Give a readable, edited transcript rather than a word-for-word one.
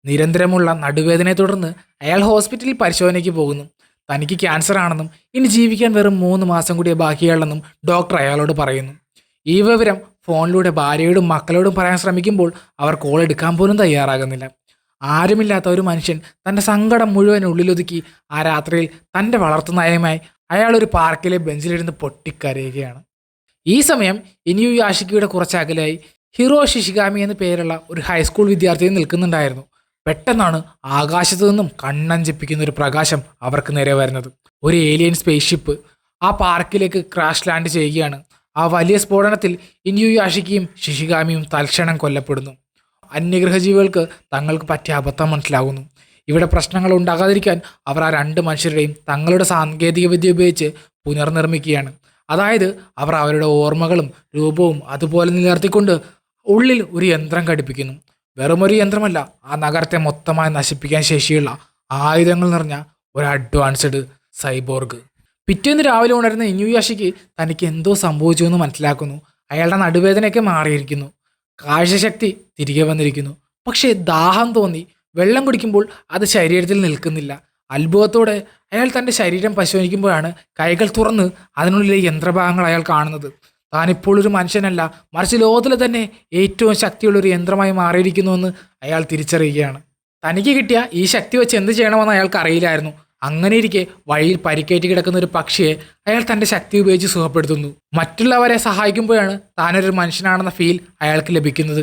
നിരന്തരമുള്ള നടുവേദനയെ തുടർന്ന് അയാൾ ഹോസ്പിറ്റലിൽ പരിശോധനയ്ക്ക് പോകുന്നു. തനിക്ക് ക്യാൻസർ ആണെന്നും ഇനി ജീവിക്കാൻ വെറും 3 മാസം കൂടിയേ ബാക്കിയുള്ളെന്നും ഡോക്ടർ അയാളോട് പറയുന്നു. ഈ വിവരം ഫോണിലൂടെ ഭാര്യയോടും മക്കളോടും പറയാൻ ശ്രമിക്കുമ്പോൾ അവർ കോൾ എടുക്കാൻ പോലും തയ്യാറാകുന്നില്ല. ആരുമില്ലാത്ത ഒരു മനുഷ്യൻ തൻ്റെ സങ്കടം മുഴുവൻ ഉള്ളിലൊതുക്കി ആ രാത്രിയിൽ തൻ്റെ വളർത്തുനായയുമായി അയാൾ ഒരു പാർക്കിലെ ബെഞ്ചിലിരുന്ന് പൊട്ടിക്കരയുകയാണ്. ഈ സമയം ഇനിയു യാഷിക്കിയുടെ കുറച്ച് അകലായി ഹിറോ ഷിഷിഗാമി എന്ന പേരുള്ള ഒരു ഹൈസ്കൂൾ വിദ്യാർത്ഥിയെ നിൽക്കുന്നുണ്ടായിരുന്നു. പെട്ടെന്നാണ് ആകാശത്തു നിന്നും കണ്ണഞ്ചിപ്പിക്കുന്ന ഒരു പ്രകാശം അവർക്ക് നേരെ വരുന്നത്. ഒരു ഏലിയൻ സ്പേസ് ഷിപ്പ് ആ പാർക്കിലേക്ക് ക്രാഷ് ലാൻഡ് ചെയ്യുകയാണ്. ആ വലിയ സ്ഫോടനത്തിൽ ഇനിയു യാഷിക്കിയും ഷിഷിഗാമിയും തൽക്ഷണം കൊല്ലപ്പെടുന്നു. അന്യഗ്രഹജീവികൾക്ക് തങ്ങൾക്ക് പറ്റിയ അബദ്ധം മനസ്സിലാകുന്നു. ഇവിടെ പ്രശ്നങ്ങൾ ഉണ്ടാകാതിരിക്കാൻ അവർ ആ 2 മനുഷ്യരുടെയും തങ്ങളുടെ സാങ്കേതിക വിദ്യ ഉപയോഗിച്ച് പുനർനിർമ്മിക്കുകയാണ്. അതായത് അവർ അവരുടെ ഓർമ്മകളും രൂപവും അതുപോലെ നിലനിർത്തിക്കൊണ്ട് ഉള്ളിൽ ഒരു യന്ത്രം ഘടിപ്പിക്കുന്നു. വെറുമൊരു യന്ത്രമല്ല, ആ നഗരത്തെ മൊത്തമായി നശിപ്പിക്കാൻ ശേഷിയുള്ള ആയുധങ്ങൾ നിറഞ്ഞ ഒരു അഡ്വാൻസ്ഡ് സൈബോർഗ്. പിറ്റേന്ന് രാവിലെ ഉണരുന്ന ഇനുയാഷിക്ക് തനിക്ക് എന്തോ സംഭവിച്ചു എന്ന് മനസ്സിലാക്കുന്നു. അയാളുടെ നടുവേദനയൊക്കെ മാറിയിരിക്കുന്നു, കാഴ്ചശക്തി തിരികെ വന്നിരിക്കുന്നു. പക്ഷേ ദാഹം തോന്നി. വെള്ളം കുടിക്കുമ്പോൾ അത് ശരീരത്തിൽ നിൽക്കുന്നില്ല. അത്ഭുതത്തോടെ അയാൾ തൻ്റെ ശരീരം പരിശോധിക്കുമ്പോഴാണ് കൈകൾ തുറന്ന് അതിനുള്ളിലെ യന്ത്രഭാഗങ്ങൾ അയാൾ കാണുന്നത്. താനിപ്പോൾ ഒരു മനുഷ്യനല്ല, മറിച്ച് ലോകത്തിലെ തന്നെ ഏറ്റവും ശക്തിയുള്ള ഒരു യന്ത്രമായി മാറിയിരിക്കുന്നുവെന്ന് അയാൾ തിരിച്ചറിയുകയാണ്. തനിക്ക് കിട്ടിയ ഈ ശക്തി വെച്ച് എന്ത് ചെയ്യണമെന്ന് അയാൾക്ക് അറിയില്ലായിരുന്നു. അങ്ങനെയിരിക്കെ വഴിയിൽ പരിക്കേറ്റ് കിടക്കുന്ന ഒരു പക്ഷിയെ അയാൾ തൻ്റെ ശക്തി ഉപയോഗിച്ച് സുഖപ്പെടുത്തുന്നു. മറ്റുള്ളവരെ സഹായിക്കുമ്പോഴാണ് താനൊരു മനുഷ്യനാണെന്ന ഫീൽ അയാൾക്ക് ലഭിക്കുന്നത്.